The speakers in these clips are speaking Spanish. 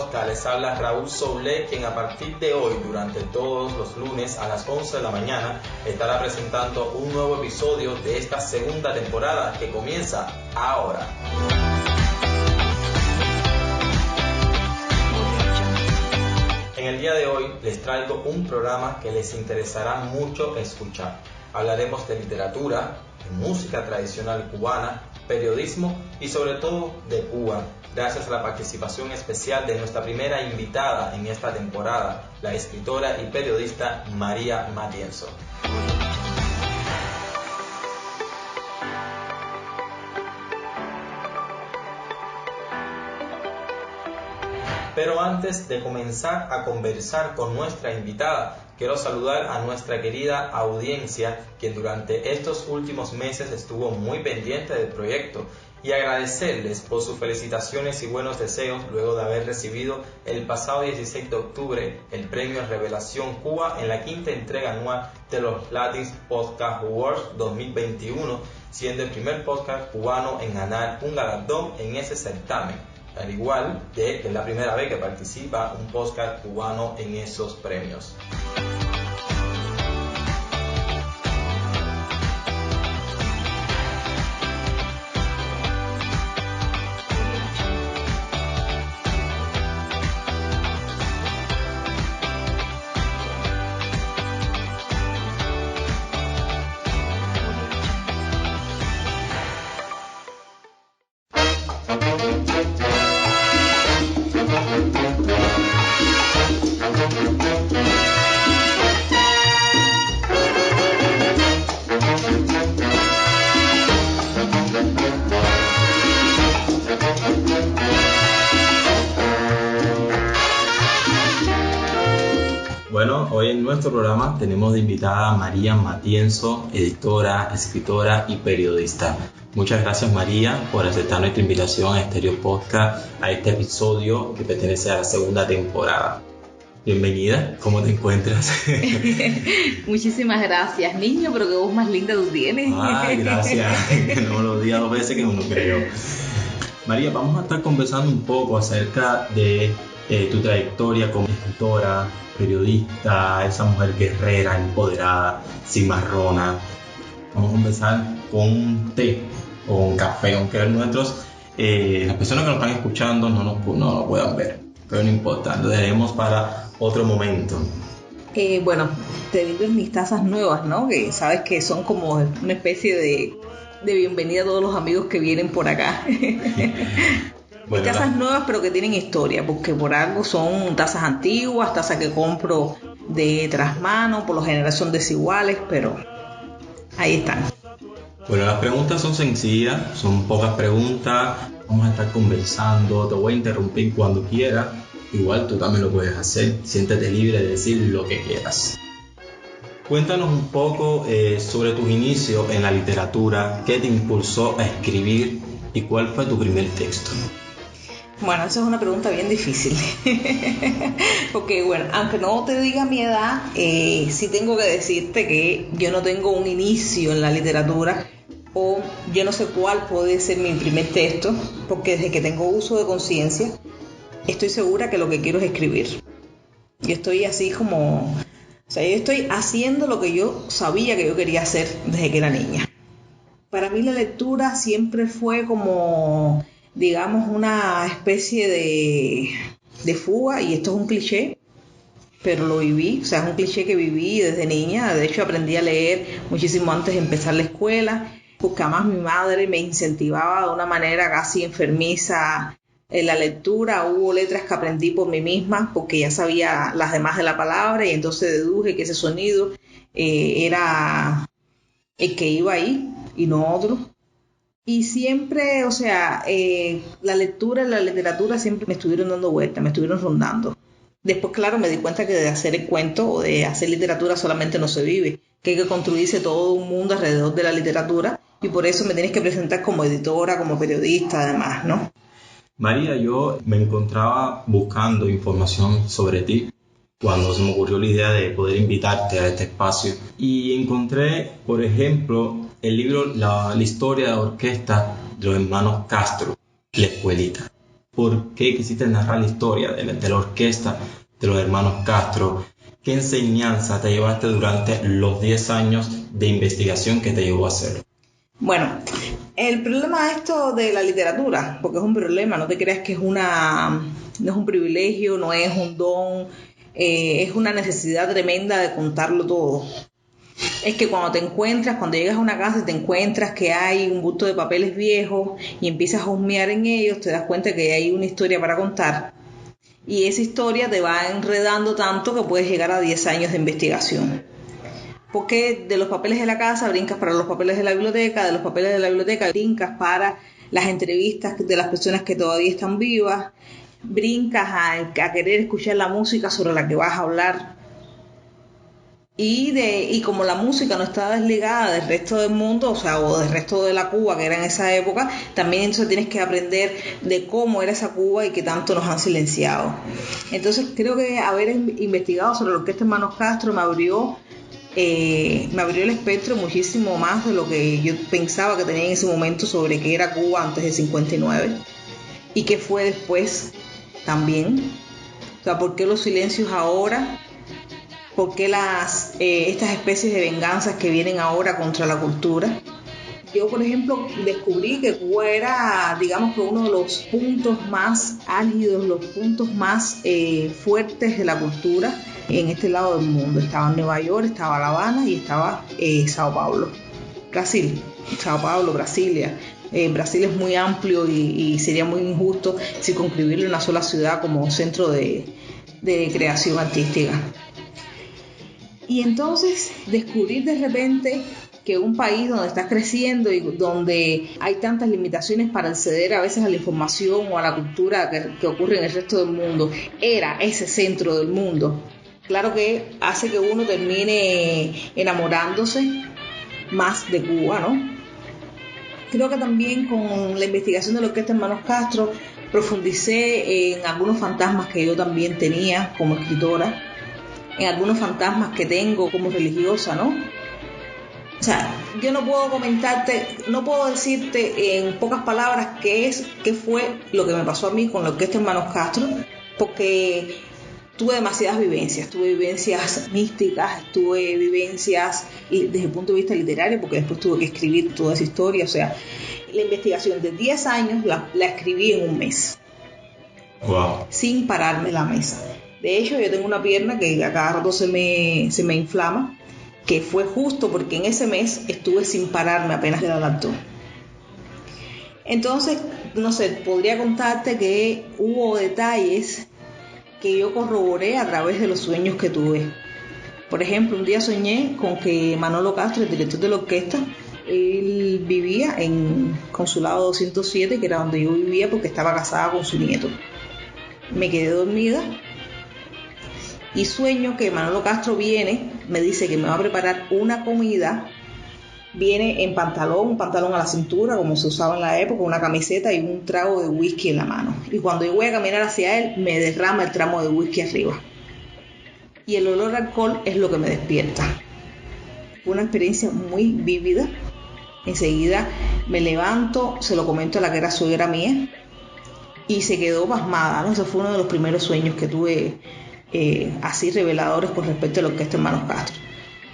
Podcast, les habla Raúl Soule, quien a partir de hoy, durante todos los lunes a las 11 de la mañana, estará presentando un nuevo episodio de esta segunda temporada que comienza ahora. En el día de hoy les traigo un programa que les interesará mucho escuchar. Hablaremos de literatura, de música tradicional cubana, periodismo y sobre todo de Cuba, gracias a la participación especial de nuestra primera invitada en esta temporada, la escritora y periodista María Matienzo. Pero antes de comenzar a conversar con nuestra invitada, quiero saludar a nuestra querida audiencia, quien durante estos últimos meses estuvo muy pendiente del proyecto, y agradecerles por sus felicitaciones y buenos deseos luego de haber recibido el pasado 16 de octubre el premio Revelación Cuba en la quinta entrega anual de los Latin Podcast Awards 2021, siendo el primer podcast cubano en ganar un galardón en ese certamen, al igual de que es la primera vez que participa un podcast cubano en esos premios. Bueno, hoy en nuestro programa tenemos de invitada a María Matienzo, editora, escritora y periodista. Muchas gracias, María, por aceptar nuestra invitación a Estéreo Podcast, a este episodio que pertenece a la segunda temporada. Bienvenida, ¿cómo te encuentras? Muchísimas gracias, niño, pero qué voz más linda tú tienes. Ay, gracias, no lo diga dos veces que no lo creo. María, vamos a estar conversando un poco acerca de tu trayectoria como escritora, periodista, esa mujer guerrera, empoderada, cimarrona. Vamos a empezar con un té o un café, aunque nuestros, las personas que nos están escuchando no lo puedan ver, pero no importa, lo dejaremos para otro momento. Bueno, te digo en mis tazas nuevas, ¿no? Que sabes que son como una especie de bienvenida a todos los amigos que vienen por acá. Bueno, tazas nuevas pero que tienen historia, porque por algo son tazas antiguas, tazas que compro de trasmano, por lo general son desiguales, pero ahí están. Bueno, las preguntas son sencillas, son pocas preguntas, vamos a estar conversando, te voy a interrumpir cuando quieras, igual tú también lo puedes hacer, siéntete libre de decir lo que quieras. Cuéntanos un poco sobre tus inicios en la literatura, qué te impulsó a escribir y cuál fue tu primer texto. Bueno, esa es una pregunta bien difícil. Porque bueno, aunque no te diga mi edad, sí tengo que decirte que yo no tengo un inicio en la literatura, o yo no sé cuál puede ser mi primer texto, porque desde que tengo uso de conciencia estoy segura que lo que quiero es escribir. Yo estoy así como, o sea, yo estoy haciendo lo que yo sabía que yo quería hacer desde que era niña. Para mí la lectura siempre fue como, digamos, una especie de fuga, y esto es un cliché, pero lo viví, o sea, es un cliché que viví desde niña. De hecho, aprendí a leer muchísimo antes de empezar la escuela, porque además mi madre me incentivaba de una manera casi enfermiza en la lectura. Hubo letras que aprendí por mí misma, porque ya sabía las demás de la palabra, y entonces deduje que ese sonido era el que iba ahí y no otro. Y siempre, o sea, la lectura y la literatura siempre me estuvieron dando vueltas, me estuvieron rondando. Después, claro, me di cuenta que de hacer el cuento o de hacer literatura solamente no se vive, que hay que construirse todo un mundo alrededor de la literatura, y por eso me tienes que presentar como editora, como periodista, además, ¿no? María, yo me encontraba buscando información sobre ti cuando se me ocurrió la idea de poder invitarte a este espacio, y encontré, por ejemplo, el libro La historia de orquesta de los hermanos Castro, La Escuelita. ¿por qué quisiste narrar la historia de la orquesta de los hermanos Castro? ¿Qué enseñanza te llevaste durante los 10 años de investigación que te llevó a hacerlo? Bueno, el problema de esto de la literatura, porque es un problema, no te creas que no es un privilegio, no es un don, es una necesidad tremenda de contarlo todo. Es que cuando llegas a una casa y te encuentras que hay un bulto de papeles viejos y empiezas a husmear en ellos, te das cuenta que hay una historia para contar. Y esa historia te va enredando tanto que puedes llegar a 10 años de investigación. Porque de los papeles de la casa brincas para los papeles de la biblioteca, de los papeles de la biblioteca brincas para las entrevistas de las personas que todavía están vivas, brincas a querer escuchar la música sobre la que vas a hablar. Y como la música no está desligada del resto del mundo, o del resto de la Cuba que era en esa época, también entonces tienes que aprender de cómo era esa Cuba y que tanto nos han silenciado. Entonces creo que haber investigado sobre la orquesta Hermanos Castro me abrió el espectro muchísimo más de lo que yo pensaba que tenía en ese momento sobre qué era Cuba antes del 59 y qué fue después también. O sea, ¿por qué los silencios ahora? ¿Por qué estas especies de venganzas que vienen ahora contra la cultura? Yo, por ejemplo, descubrí que Cuba era, digamos que uno de los puntos más álgidos, los puntos más fuertes de la cultura en este lado del mundo. Estaba Nueva York, estaba La Habana y estaba Sao Paulo, Brasil. Sao Paulo, Brasilia. Brasil es muy amplio y sería muy injusto circunscribirlo en una sola ciudad como centro de creación artística. Y entonces descubrir de repente que un país donde estás creciendo y donde hay tantas limitaciones para acceder a veces a la información o a la cultura que ocurre en el resto del mundo, era ese centro del mundo. Claro que hace que uno termine enamorándose más de Cuba, ¿no? Creo que también con la investigación de la orquesta Hermanos Castro profundicé en algunos fantasmas que yo también tenía como escritora, en algunos fantasmas que tengo como religiosa, ¿no? O sea, yo no puedo decirte en pocas palabras qué fue lo que me pasó a mí con la orquesta Hermanos Castro, porque tuve demasiadas vivencias, tuve vivencias místicas, tuve vivencias desde el punto de vista literario, porque después tuve que escribir toda esa historia. O sea, la investigación de 10 años la escribí en un mes. Wow. Sin pararme la mesa. De hecho, yo tengo una pierna que a cada rato se me inflama, que fue justo porque en ese mes estuve sin pararme apenas de la adaptó. Entonces, no sé, podría contarte que hubo detalles que yo corroboré a través de los sueños que tuve. Por ejemplo, un día soñé con que Manolo Castro, el director de la orquesta, él vivía en Consulado 207, que era donde yo vivía porque estaba casada con su nieto. Me quedé dormida y sueño que Manolo Castro viene, me dice que me va a preparar una comida, viene en un pantalón a la cintura como se usaba en la época, una camiseta y un trago de whisky en la mano, y cuando yo voy a caminar hacia él me derrama el tramo de whisky arriba y el olor a alcohol es lo que me despierta. Fue una experiencia muy vívida. Enseguida me levanto, se lo comento a la que era suegra mía y se quedó pasmada, ¿no? Ese fue uno de los primeros sueños que tuve así reveladores con respecto a la orquesta Hermanos Castro.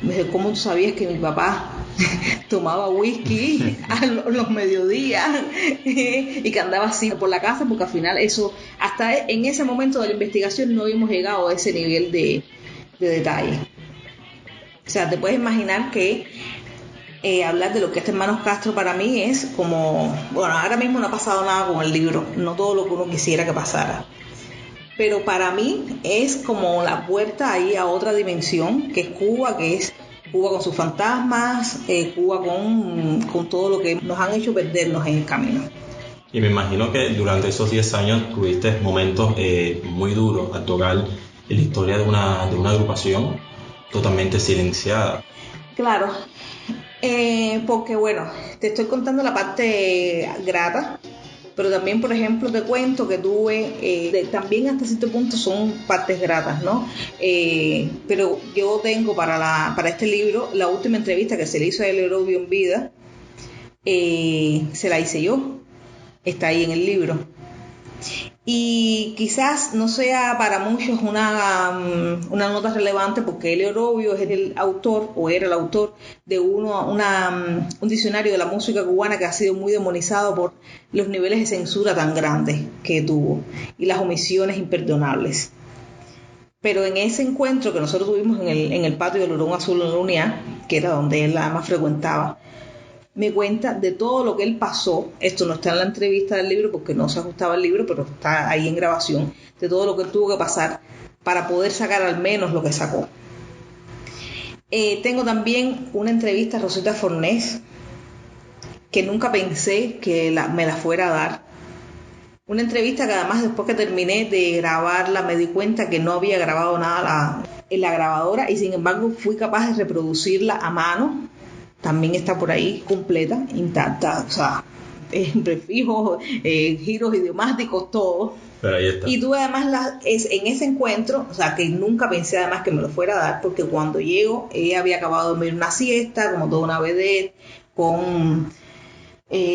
Me dijo, ¿cómo tú sabías que mi papá tomaba whisky a los mediodías y que andaba así por la casa? Porque al final eso, hasta en ese momento de la investigación no habíamos llegado a ese nivel de detalle. O sea, te puedes imaginar que hablar de lo que es Hermanos Castro para mí es como, bueno, ahora mismo no ha pasado nada con el libro, no todo lo que uno quisiera que pasara, pero para mí es como la puerta ahí a otra dimensión, que es Cuba con sus fantasmas, Cuba con todo lo que nos han hecho perdernos en el camino. Y me imagino que durante esos 10 años tuviste momentos muy duros al tocar la historia de una agrupación totalmente silenciada. Claro, porque bueno, te estoy contando la parte grata, pero también, por ejemplo, te cuento que tuve, también hasta cierto punto son partes gratas, ¿no? Pero yo tengo para este libro, la última entrevista que se le hizo a El Orobio en vida, se la hice yo, está ahí en el libro. Y quizás no sea para muchos una nota relevante porque Elio Robio es el autor, o era el autor, de un diccionario de la música cubana que ha sido muy demonizado por los niveles de censura tan grandes que tuvo y las omisiones imperdonables. Pero en ese encuentro que nosotros tuvimos en el patio del Hurón Azul en la Unidad, que era donde él además frecuentaba, me cuenta de todo lo que él pasó. Esto no está en la entrevista del libro porque no se ajustaba al libro, pero está ahí en grabación, de todo lo que él tuvo que pasar para poder sacar al menos lo que sacó. Tengo también una entrevista a Rosita Fornés, que nunca pensé que me la fuera a dar. Una entrevista que además después que terminé de grabarla me di cuenta que no había grabado nada en la grabadora y sin embargo fui capaz de reproducirla a mano. También está por ahí completa, intacta, o sea, prefijos, giros idiomáticos, todo. Pero ahí está. Y tuve además en ese encuentro, o sea, que nunca pensé además que me lo fuera a dar, porque cuando llego, ella había acabado de dormir una siesta, como toda una vedette, con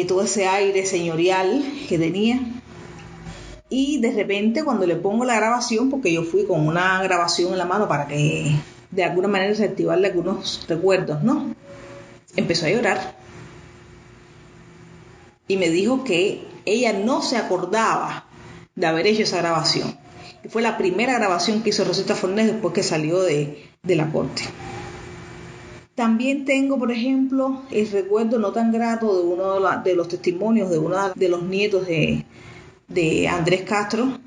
todo ese aire señorial que tenía. Y de repente cuando le pongo la grabación, porque yo fui con una grabación en la mano para que de alguna manera reactivarle algunos recuerdos, ¿no? Empezó a llorar y me dijo que ella no se acordaba de haber hecho esa grabación. Y fue la primera grabación que hizo Rosita Fornés después que salió de la corte. También tengo, por ejemplo, el recuerdo no tan grato de uno de los testimonios de uno de los nietos de Andrés Castro,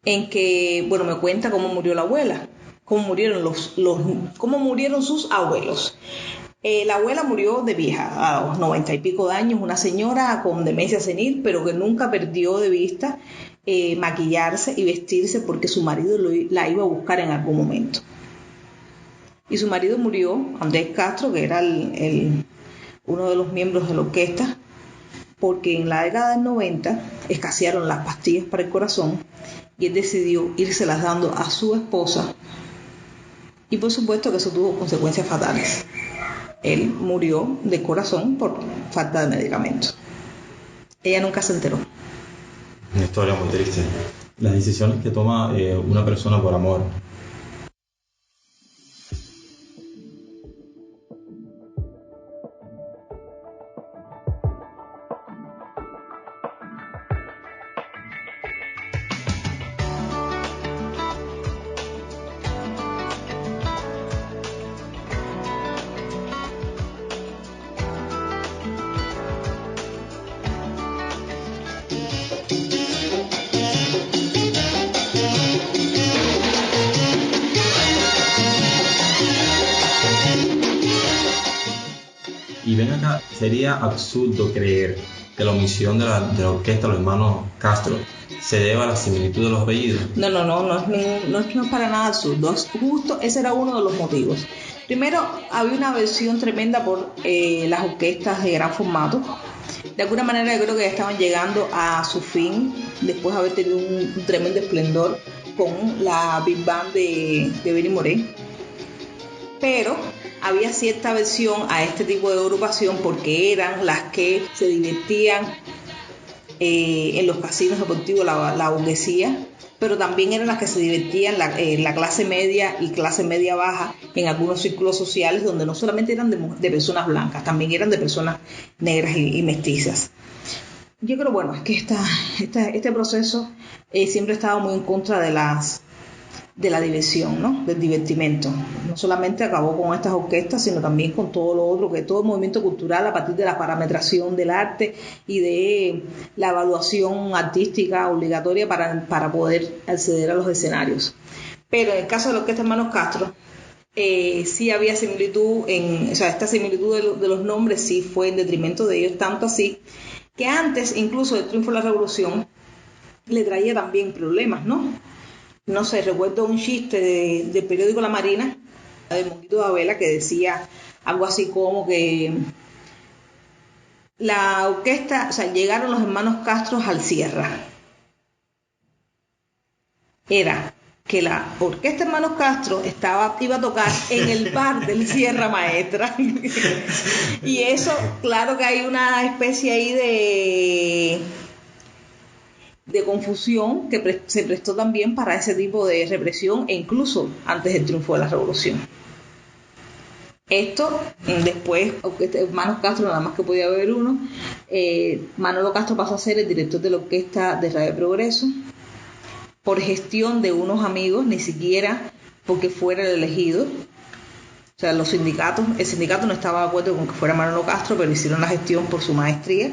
en que, bueno, me cuenta cómo murió la abuela, cómo murieron sus abuelos. La abuela murió de vieja, a los 90 y pico de años, una señora con demencia senil, pero que nunca perdió de vista maquillarse y vestirse porque su marido la iba a buscar en algún momento. Y su marido murió, Andrés Castro, que era uno de los miembros de la orquesta, porque en la década del 90 escasearon las pastillas para el corazón y él decidió írselas dando a su esposa. Y por supuesto que eso tuvo consecuencias fatales. Él murió de corazón por falta de medicamentos. Ella nunca se enteró. Una historia muy triste. Las decisiones que toma una persona por amor. Y ven acá, sería absurdo creer que la omisión de la orquesta de los hermanos Castro se deba a la similitud de los apellidos. No es para nada absurdo. Justo ese era uno de los motivos. Primero, había una versión tremenda por las orquestas de gran formato. De alguna manera yo creo que ya estaban llegando a su fin, después de haber tenido un tremendo esplendor con la Big Band de Benny Moré. Pero había cierta aversión a este tipo de agrupación porque eran las que se divertían en los casinos deportivos, la burguesía, pero también eran las que se divertían la clase media y clase media baja en algunos círculos sociales donde no solamente eran de personas blancas, también eran de personas negras y mestizas. Yo creo, bueno, es que este proceso siempre ha estado muy en contra de la diversión, ¿no? Del divertimento. No solamente acabó con estas orquestas, sino también con todo lo otro, que todo el movimiento cultural a partir de la parametración del arte y de la evaluación artística obligatoria para poder acceder a los escenarios. Pero en el caso de la orquesta Hermanos Castro, sí había similitud, esta similitud de los nombres sí fue en detrimento de ellos, tanto así que antes incluso del triunfo de la revolución le traía también problemas, ¿no? No sé, recuerdo un chiste del periódico La Marina, de Monguito de Abela, que decía algo así como que la orquesta, llegaron los hermanos Castro al Sierra. Era que la orquesta Hermanos Castro iba a tocar en el bar del Sierra Maestra. Y eso, claro que hay una especie ahí de confusión que se prestó también para ese tipo de represión e incluso antes del triunfo de la revolución. Esto después, Manos Castro nada más que podía haber uno, Manolo Castro pasó a ser el director de la orquesta de Radio Progreso por gestión de unos amigos, ni siquiera porque fuera el elegido. O sea, el sindicato no estaba de acuerdo con que fuera Manolo Castro, pero hicieron la gestión por su maestría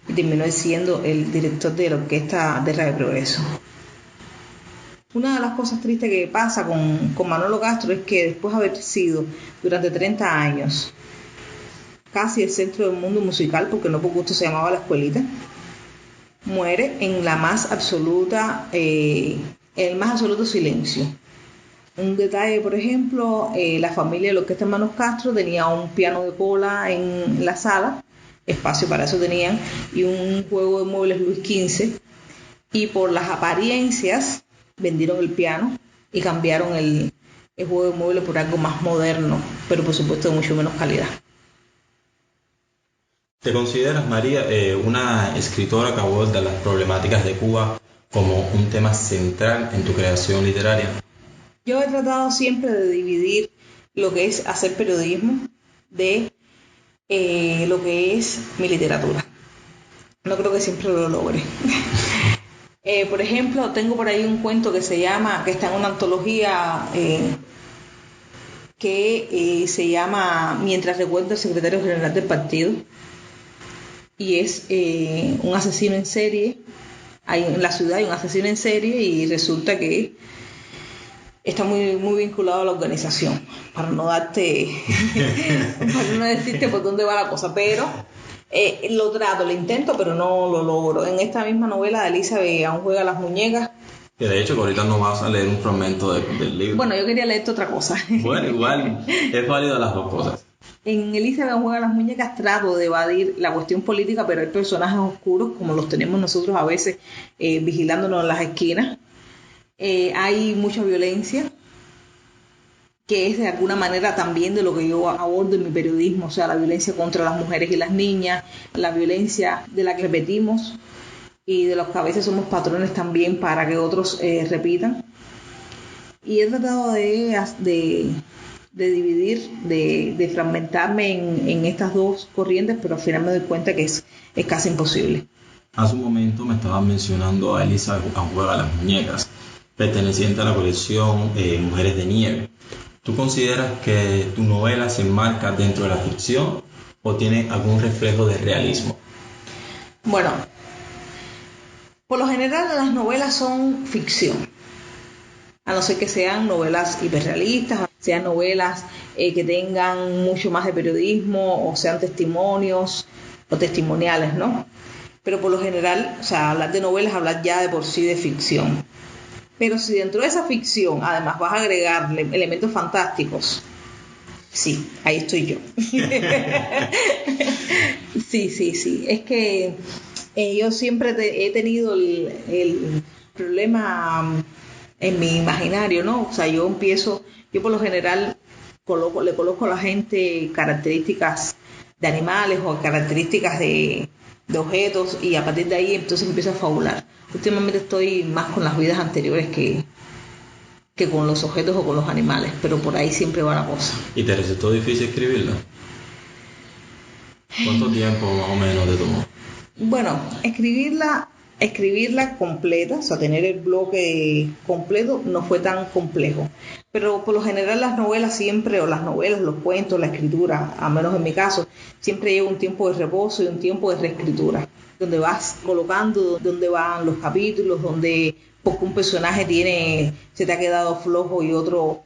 y terminó siendo el director de la orquesta de Radio Progreso. Una de las cosas tristes que pasa con Manolo Castro es que después de haber sido durante 30 años casi el centro del mundo musical, porque no por gusto se llamaba La Escuelita, muere en la más absoluta, el más absoluto silencio. Un detalle, por ejemplo, la familia de la orquesta Manos Castro tenía un piano de cola en la sala, espacio para eso tenían, y un juego de muebles Luis XV, y por las apariencias vendieron el piano y cambiaron el juego de muebles por algo más moderno, pero por supuesto de mucho menos calidad. ¿Te consideras, María, una escritora que aborda las problemáticas de Cuba como un tema central en tu creación literaria? Yo he tratado siempre de dividir lo que es hacer periodismo de lo que es mi literatura. No creo que siempre lo logre. Por ejemplo, tengo por ahí un cuento que está en una antología que se llama Mientras recuerdo al secretario general del partido, y es un asesino en serie. En la ciudad hay un asesino en serie y resulta que está muy, muy vinculado a la organización, para no decirte por dónde va la cosa, pero lo intento, pero no lo logro. En esta misma novela de Elizabeth Aún juega las muñecas. Que de hecho que ahorita no vas a leer un fragmento del libro. Bueno, yo quería leerte otra cosa. Bueno, igual, es válido las dos cosas. En Elizabeth Aún juega las muñecas trato de evadir la cuestión política, pero hay personajes oscuros, como los tenemos nosotros a veces, vigilándonos en las esquinas. Hay mucha violencia, que es de alguna manera también de lo que yo abordo en mi periodismo, o sea, la violencia contra las mujeres y las niñas, la violencia de la que repetimos y de los que a veces somos patrones también para que otros repitan. Y he tratado de dividir, de fragmentarme en estas dos corrientes, pero al final me doy cuenta que es casi imposible. Hace un momento me estabas mencionando a Elizabeth Aún juega las muñecas, perteneciente a la colección Mujeres de Nieve. ¿Tú consideras que tu novela se enmarca dentro de la ficción o tiene algún reflejo de realismo? Bueno, por lo general las novelas son ficción, a no ser que sean novelas hiperrealistas, sean novelas que tengan mucho más de periodismo o sean testimonios o testimoniales, ¿no? Pero por lo general, o sea, hablar de novelas, hablar ya de por sí de ficción. Pero si dentro de esa ficción además vas a agregarle elementos fantásticos, sí, ahí estoy yo. Sí. Es que yo siempre he tenido el problema en mi imaginario, ¿no? O sea, yo por lo general le coloco a la gente características de animales o características de objetos, y a partir de ahí entonces empiezo a fabular. Últimamente estoy más con las vidas anteriores que con los objetos o con los animales, pero por ahí siempre va la cosa. ¿Y te resultó difícil escribirla? ¿Cuánto tiempo más o menos te tomó? Bueno, escribirla completa, o sea, tener el bloque completo no fue tan complejo. Pero por lo general las novelas siempre, o las novelas, los cuentos, la escritura, a menos en mi caso, siempre lleva un tiempo de reposo y un tiempo de reescritura, donde vas colocando dónde van los capítulos, donde porque un personaje se te ha quedado flojo y otro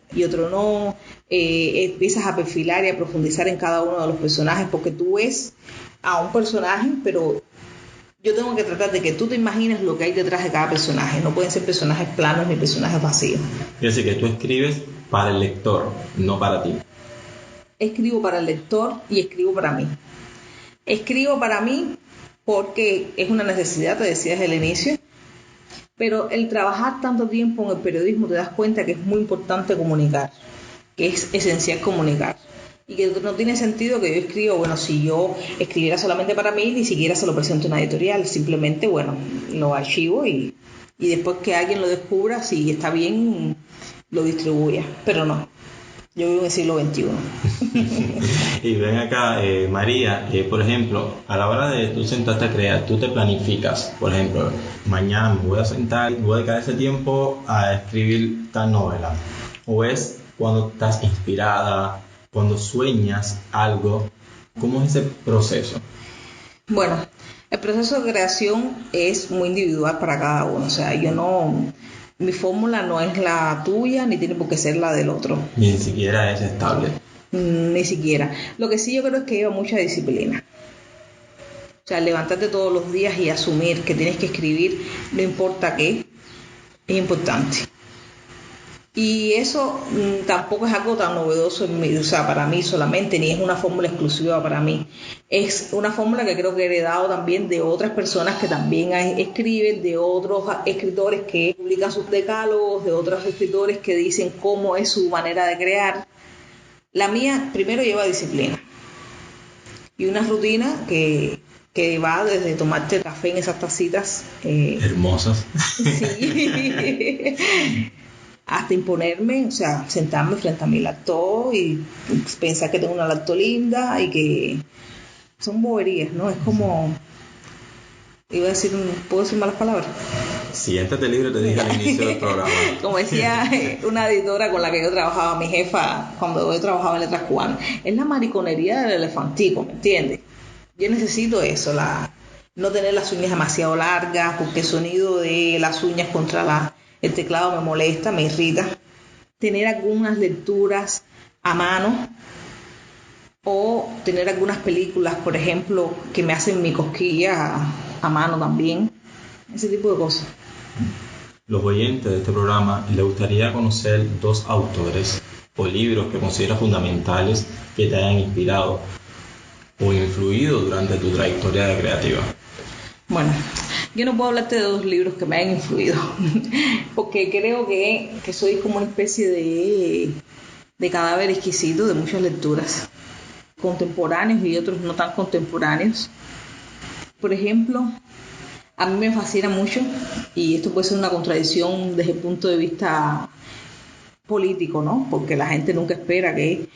no, empiezas a perfilar y a profundizar en cada uno de los personajes, porque tú ves a un personaje, pero yo tengo que tratar de que tú te imagines lo que hay detrás de cada personaje. No pueden ser personajes planos ni personajes vacíos. Es decir, que tú escribes para el lector, no para ti. Escribo para el lector y escribo para mí. Escribo para mí porque es una necesidad, te decía desde el inicio, pero el trabajar tanto tiempo en el periodismo te das cuenta que es muy importante comunicar, que es esencial comunicar. Y que no tiene sentido que yo escriba, bueno, si yo escribiera solamente para mí, ni siquiera se lo presento a una editorial, simplemente, bueno, lo archivo y después que alguien lo descubra, si está bien, lo distribuya. Pero no, yo vivo en el siglo XXI. Y ven acá, María, por ejemplo, a la hora de tú sentarte a crear, tú te planificas, por ejemplo, mañana me voy a sentar, voy a dedicar ese tiempo a escribir tal novela. O es cuando estás inspirada, cuando sueñas algo, ¿cómo es ese proceso? Bueno, el proceso de creación es muy individual para cada uno, o sea, mi fórmula no es la tuya ni tiene por qué ser la del otro. Ni siquiera es estable. Ni siquiera. Lo que sí yo creo es que lleva mucha disciplina. O sea, levantarte todos los días y asumir que tienes que escribir, no importa qué, es importante. Y eso tampoco es algo tan novedoso en mí, o sea, para mí solamente, ni es una fórmula exclusiva para mí. Es una fórmula que creo que he heredado también de otras personas que también escriben, de otros escritores que publican sus decálogos, de otros escritores que dicen cómo es su manera de crear. La mía primero lleva disciplina y una rutina que va desde tomarte café en esas tacitas hermosas. Sí. Hasta imponerme, o sea, sentarme frente a mi lacto y pensar que tengo una lacto linda y que son boberías, ¿no? Es como, iba a decir, ¿puedo decir malas palabras? Siéntate libre, te dije al inicio del programa. Como decía una editora con la que yo trabajaba, mi jefa, cuando yo trabajaba en Letras Cubanas, es la mariconería del elefantico, ¿me entiendes? Yo necesito eso, no tener las uñas demasiado largas, porque el sonido de las uñas contra el teclado me molesta, me irrita. Tener algunas lecturas a mano o tener algunas películas, por ejemplo, que me hacen mi cosquilla a mano también. Ese tipo de cosas. Los oyentes de este programa les gustaría conocer 2 autores o libros que consideras fundamentales que te hayan inspirado o influido durante tu trayectoria creativa. Bueno, yo no puedo hablarte de 2 libros que me hayan influido, porque creo que soy como una especie de cadáver exquisito de muchas lecturas, contemporáneos y otros no tan contemporáneos. Por ejemplo, a mí me fascina mucho, y esto puede ser una contradicción desde el punto de vista político, ¿no? Porque la gente nunca espera que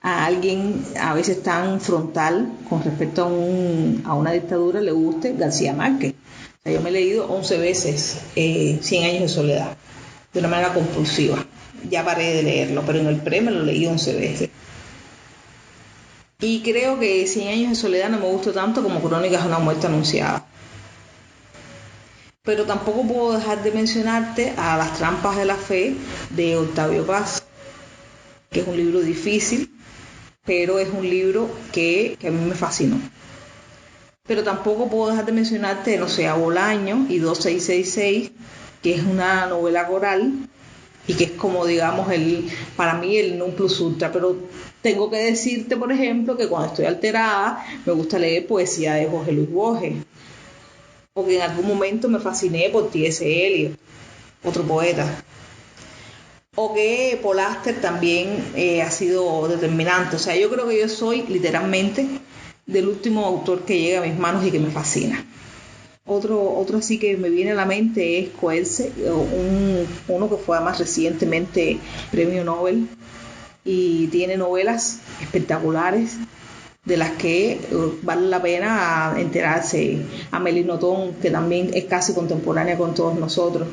a alguien a veces tan frontal con respecto a una dictadura le guste García Márquez. O sea, yo me he leído 11 veces 100 años de soledad, de una manera compulsiva. Ya paré de leerlo, pero en el pre me lo leí 11 veces. Y creo que 100 años de soledad no me gustó tanto como Crónicas de una muerte anunciada. Pero tampoco puedo dejar de mencionarte a Las trampas de la fe de Octavio Paz, que es un libro difícil, pero es un libro que a mí me fascinó. Pero tampoco puedo dejar de mencionarte, no sé, a Bolaño y 2666, que es una novela coral y que es como, digamos, para mí el non plus ultra. Pero tengo que decirte, por ejemplo, que cuando estoy alterada me gusta leer poesía de Jorge Luis Borges, porque en algún momento me fasciné por T.S. Eliot, otro poeta. O que Paul Auster también ha sido determinante. O sea, yo creo que yo soy literalmente del último autor que llega a mis manos y que me fascina. Otro así que me viene a la mente es Coetzee, uno que fue además recientemente premio Nobel y tiene novelas espectaculares de las que vale la pena enterarse. Amélie Nothomb, que también es casi contemporánea con todos nosotros.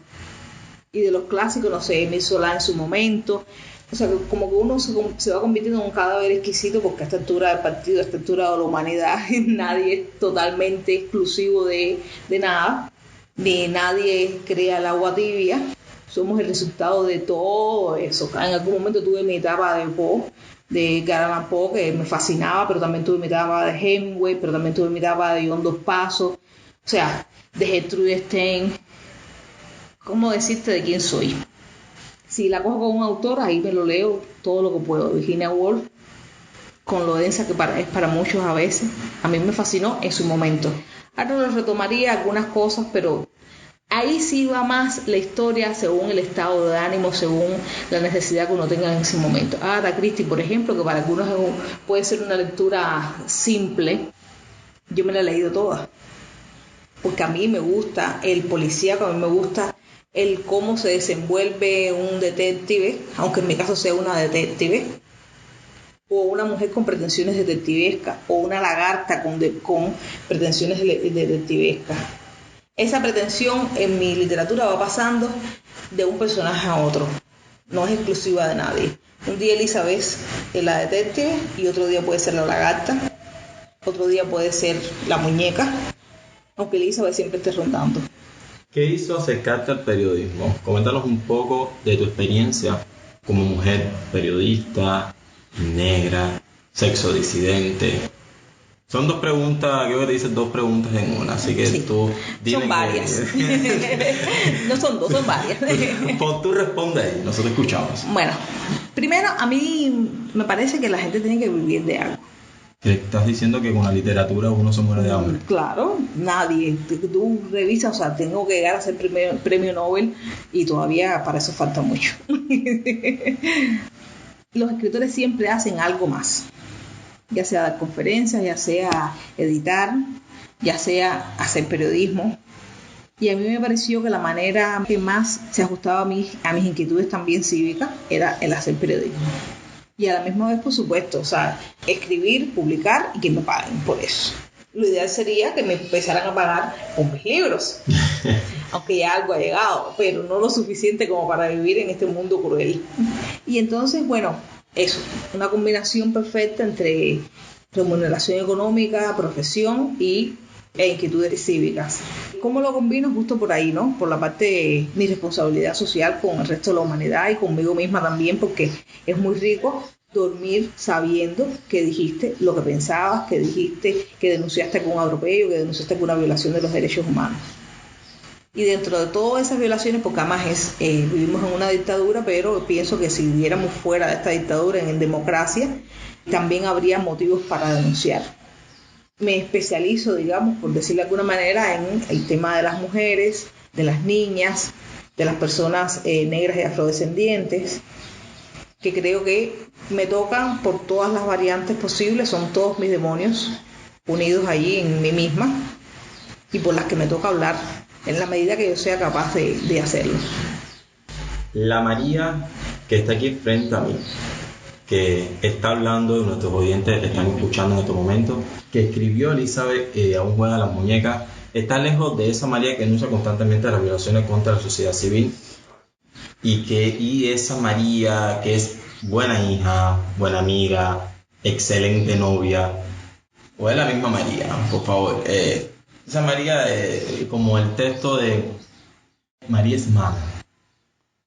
Y de los clásicos, no sé, Émile Zola en su momento. O sea, como que uno se va convirtiendo en un cadáver exquisito, porque a esta altura del partido, a esta altura de la humanidad, nadie es totalmente exclusivo de nada, ni nadie crea el agua tibia. Somos el resultado de todo eso. En algún momento tuve mi etapa de Poe, de Edgar Allan Poe, que me fascinaba, pero también tuve mi etapa de Hemingway, pero también tuve mi etapa de John Dos Passos, o sea, de Gertrude Stein. ¿Cómo decirte de quién soy? Si la cojo con un autor, ahí me lo leo todo lo que puedo. Virginia Woolf, con lo densa que es para muchos a veces, a mí me fascinó en su momento. Ahora lo retomaría algunas cosas, pero Ahí sí va más la historia según el estado de ánimo, según la necesidad que uno tenga en ese momento. Agatha Christie, por ejemplo, que para algunos puede ser una lectura simple, yo me la he leído toda, porque a mí me gusta el policíaco, a mí me gusta el cómo se desenvuelve un detective, aunque en mi caso sea una detective, o una mujer con pretensiones detectivescas, o una lagarta con pretensiones detectivescas. Esa pretensión en mi literatura va pasando de un personaje a otro, no es exclusiva de nadie. Un día Elizabeth es la detective y otro día puede ser la lagarta, otro día puede ser la muñeca, aunque Elizabeth siempre esté rondando. ¿Qué hizo acercarte al periodismo? Coméntanos un poco de tu experiencia como mujer periodista, negra, sexo disidente. Son dos preguntas, creo que te dices dos preguntas en una, así que sí. Tú dime. Son varias. No son dos, son varias. Tú responde ahí, nosotros escuchamos. Bueno, primero a mí me parece que la gente tiene que vivir de algo. ¿Estás diciendo que con la literatura uno se muere de hambre? Claro, nadie. Tú revisas, o sea, tengo que llegar a ser premio Nobel y todavía para eso falta mucho. Los escritores siempre hacen algo más, ya sea dar conferencias, ya sea editar, ya sea hacer periodismo. Y a mí me pareció que la manera que más se ajustaba a mis inquietudes también cívicas era el hacer periodismo. Y a la misma vez, por supuesto, o sea, escribir, publicar y que me paguen por eso. Lo ideal sería que me empezaran a pagar por mis libros, aunque ya algo ha llegado, pero no lo suficiente como para vivir en este mundo cruel. Y entonces, bueno, eso, una combinación perfecta entre remuneración económica, profesión e inquietudes cívicas. ¿Cómo lo combino? Justo por ahí, ¿no? Por la parte de mi responsabilidad social con el resto de la humanidad y conmigo misma también, porque es muy rico dormir sabiendo que dijiste lo que pensabas, que dijiste que denunciaste con un atropello, que denunciaste con una violación de los derechos humanos. Y dentro de todas esas violaciones, porque además vivimos en una dictadura, pero pienso que si viviéramos fuera de esta dictadura, en democracia, también habría motivos para denunciar. Me especializo, digamos, por decirlo de alguna manera, en el tema de las mujeres, de las niñas, de las personas negras y afrodescendientes, que creo que me tocan por todas las variantes posibles, son todos mis demonios unidos allí en mí misma y por las que me toca hablar en la medida que yo sea capaz de hacerlo. La María que está aquí frente a mí, que está hablando, y nuestros oyentes están escuchando en este momento, que escribió Elizabeth Aún juega las muñecas, está lejos de esa María que denuncia constantemente las violaciones contra la sociedad civil y esa María que es buena hija, buena amiga, excelente novia, o es la misma María, por favor. Esa María, como el texto de María es mala.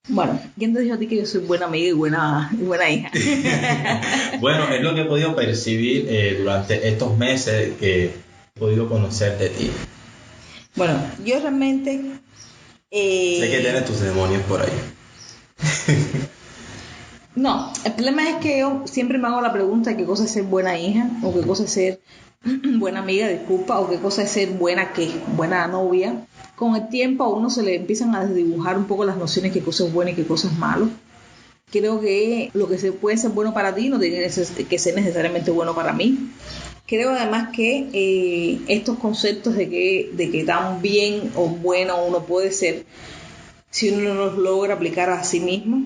Bueno, ¿quién te dijo a ti que yo soy buena amiga y buena hija? Bueno, es lo que he podido percibir durante estos meses que he podido conocer de ti. Bueno, yo realmente... Sé que tienes tus demonios por ahí. No, el problema es que yo siempre me hago la pregunta de qué cosa es ser buena hija, o qué cosa es ser buena amiga, disculpa, o qué cosa es ser buena novia. Con el tiempo a uno se le empiezan a desdibujar un poco las nociones de qué cosa es buena y qué cosa es malo. Creo que lo que puede ser bueno para ti no tiene que ser necesariamente bueno para mí. Creo además que estos conceptos de que tan bien o bueno uno puede ser, si uno no los logra aplicar a sí mismo,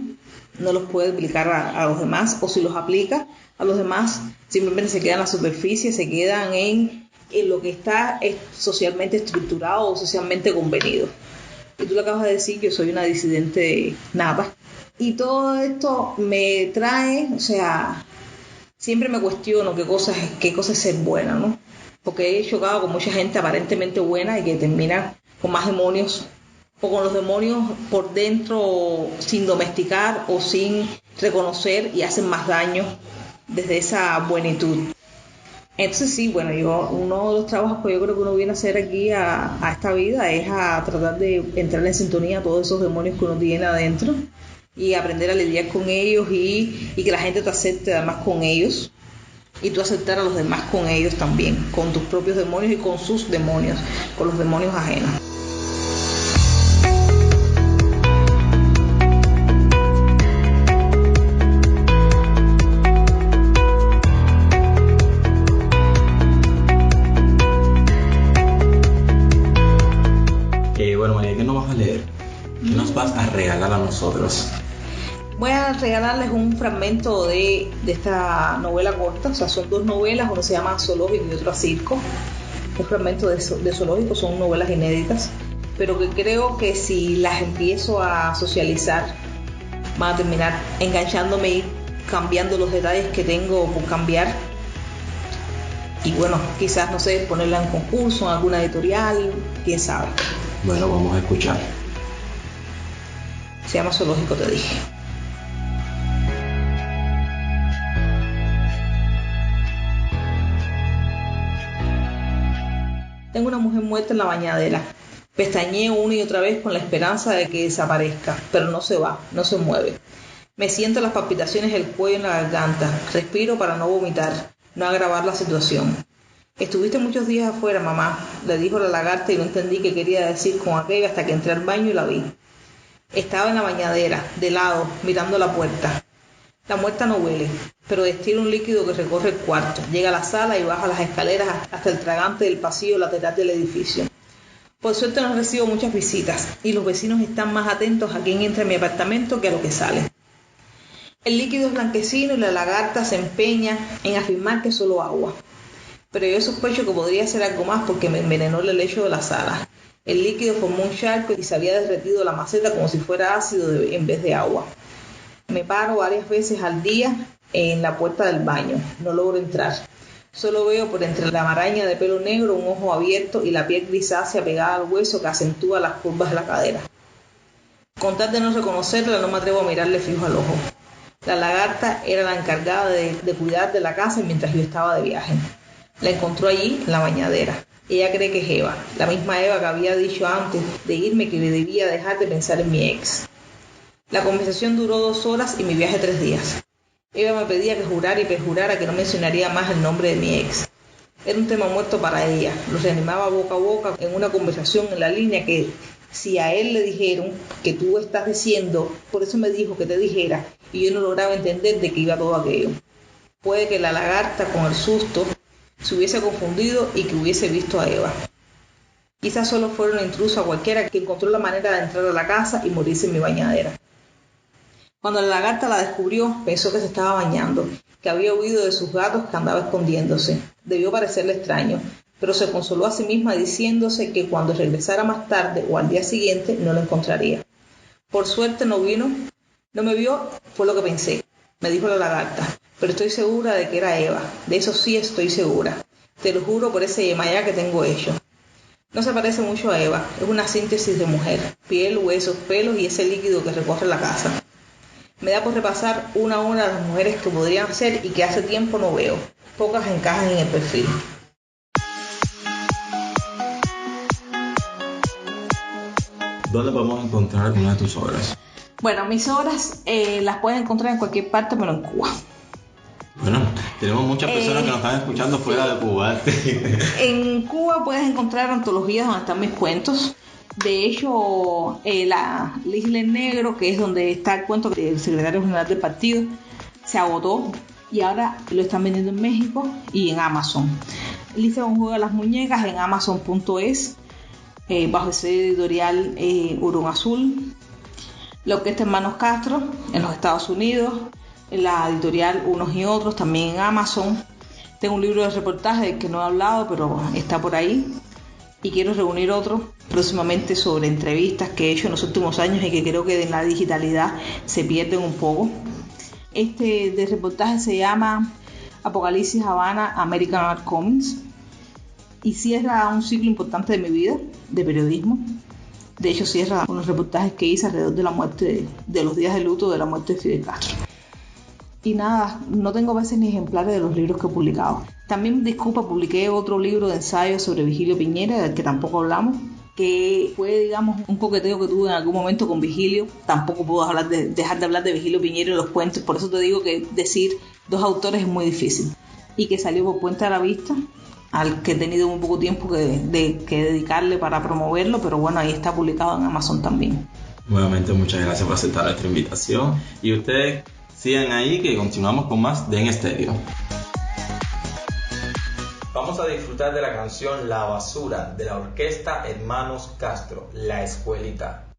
no los puede aplicar a los demás, o si los aplica a los demás, simplemente se quedan en la superficie, se quedan en lo que está socialmente estructurado o socialmente convenido. Y tú lo acabas de decir, yo soy una disidente nata. Y todo esto me trae, o sea, siempre me cuestiono qué cosa es ser buena, ¿no? Porque he chocado con mucha gente aparentemente buena y que termina con más demonios o con los demonios por dentro sin domesticar o sin reconocer y hacen más daño desde esa buenitud. Entonces sí, bueno, uno de los trabajos que yo creo que uno viene a hacer aquí a esta vida es a tratar de entrar en sintonía a todos esos demonios que uno tiene adentro y aprender a lidiar con ellos y que la gente te acepte además con ellos y tú aceptar a los demás con ellos también, con tus propios demonios y con sus demonios, con los demonios ajenos. nosotros. Voy a regalarles un fragmento de esta novela corta, o sea, son 2 novelas, una se llama Zoológico y otra Circo. Un fragmento de Zoológico, son novelas inéditas, pero que creo que si las empiezo a socializar van a terminar enganchándome y cambiando los detalles que tengo por cambiar. Y bueno, quizás, no sé, ponerla en concurso, en alguna editorial, quién sabe. Bueno, vamos a escuchar. Se llama Zoológico, te dije. Tengo una mujer muerta en la bañadera. Pestañeo una y otra vez con la esperanza de que desaparezca, pero no se va, no se mueve. Me siento las palpitaciones del cuello en la garganta. Respiro para no vomitar, no agravar la situación. Estuviste muchos días afuera, mamá, le dijo la lagarta y no entendí qué quería decir con aquello hasta que entré al baño y la vi. Estaba en la bañadera, de lado, mirando la puerta. La muerta no huele, pero destila un líquido que recorre el cuarto, llega a la sala y baja las escaleras hasta el tragante del pasillo lateral del edificio. Por suerte no recibo muchas visitas y los vecinos están más atentos a quién entra en mi apartamento que a lo que sale. El líquido es blanquecino y la lagarta se empeña en afirmar que es solo agua. Pero yo sospecho que podría ser algo más porque me envenenó el lecho de la sala. El líquido formó un charco y se había derretido la maceta como si fuera ácido en vez de agua. Me paro varias veces al día en la puerta del baño. No logro entrar. Solo veo por entre la maraña de pelo negro un ojo abierto y la piel grisácea pegada al hueso que acentúa las curvas de la cadera. Con tal de no reconocerla, no me atrevo a mirarle fijo al ojo. La lagarta era la encargada de cuidar de la casa mientras yo estaba de viaje. La encontró allí, en la bañadera. Ella cree que es Eva, la misma Eva que había dicho antes de irme que le debía dejar de pensar en mi ex. La conversación duró 2 horas y mi viaje 3 días. Eva me pedía que jurara y perjurara que no mencionaría más el nombre de mi ex. Era un tema muerto para ella. Lo reanimaba boca a boca en una conversación en la línea que, si a él le dijeron que tú estás diciendo, por eso me dijo que te dijera, y yo no lograba entender de qué iba todo aquello. Puede que la lagarta, con el susto, se hubiese confundido y que hubiese visto a Eva. Quizás solo fuera una intrusa cualquiera que encontró la manera de entrar a la casa y morirse en mi bañadera. Cuando la lagarta la descubrió, pensó que se estaba bañando, que había huido de sus gatos que andaba escondiéndose. Debió parecerle extraño, pero se consoló a sí misma diciéndose que cuando regresara más tarde o al día siguiente no lo encontraría. Por suerte no vino, no me vio, fue lo que pensé, me dijo la lagarta, pero estoy segura de que era Eva, de eso sí estoy segura. Te lo juro por ese yemayá que tengo hecho. No se parece mucho a Eva, es una síntesis de mujer, piel, huesos, pelos y ese líquido que recorre la casa. Me da por repasar una a una las mujeres que podrían ser y que hace tiempo no veo. Pocas encajan en el perfil. ¿Dónde podemos encontrar alguna de tus obras? Bueno, mis obras las puedes encontrar en cualquier parte, pero en Cuba. Bueno, tenemos muchas personas que nos están escuchando fuera de Cuba. En Cuba puedes encontrar antologías donde están mis cuentos. De hecho, la Isla en Negro, que es donde está el cuento del secretario general del partido, se agotó y ahora lo están vendiendo en México y en Amazon. Lisa un juego de las muñecas en Amazon.es, bajo el sello editorial Hurón Azul. La Orquesta Hermanos Castro en los Estados Unidos, en la editorial Unos y Otros, también en Amazon. Tengo un libro de reportaje del que no he hablado, pero está por ahí. Y quiero reunir otro próximamente sobre entrevistas que he hecho en los últimos años y que creo que en la digitalidad se pierden un poco. Este de reportaje se llama Apocalipsis Habana American Art Comics y cierra un ciclo importante de mi vida de periodismo. De hecho, cierra unos reportajes que hice alrededor de la muerte, de los días de luto de la muerte de Fidel Castro. Y nada, no tengo a veces ni ejemplares de los libros que he publicado. También, disculpa, publiqué otro libro de ensayos sobre Vigilio Piñera, del que tampoco hablamos, que fue, digamos, un coqueteo que tuve en algún momento con Vigilio. Tampoco puedo dejar de hablar de Vigilio Piñera y los cuentos, por eso te digo que decir 2 autores es muy difícil. Y que salió por Puente de la Vista, al que he tenido muy poco tiempo que dedicarle para promoverlo, pero bueno, ahí está publicado en Amazon también. Nuevamente, muchas gracias por aceptar nuestra invitación. Y ustedes sigan ahí que continuamos con más de En Estéreo. Vamos a disfrutar de la canción La Basura de la Orquesta Hermanos Castro, La Escuelita.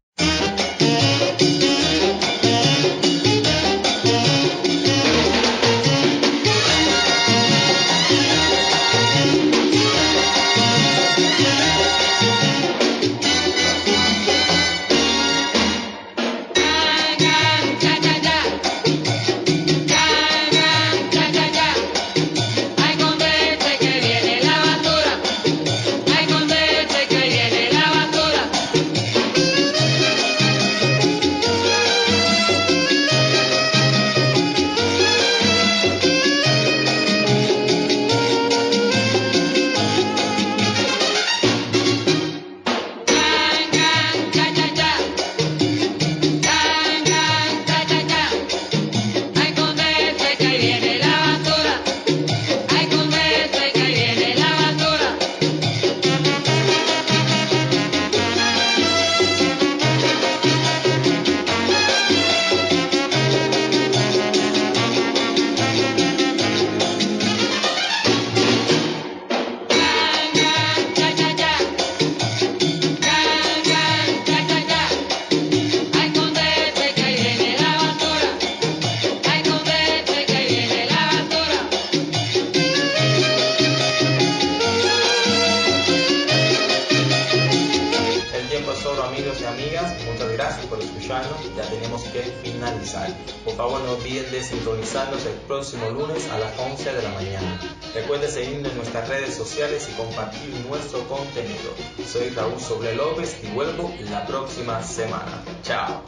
Amigos y amigas, muchas gracias por escucharnos. Ya tenemos que finalizar. Por favor, no olviden de sintonizarnos el próximo lunes a las 11 de la mañana. Recuerden seguirnos en nuestras redes sociales y compartir nuestro contenido. Soy Raúl Soble López y vuelvo la próxima semana. Chao.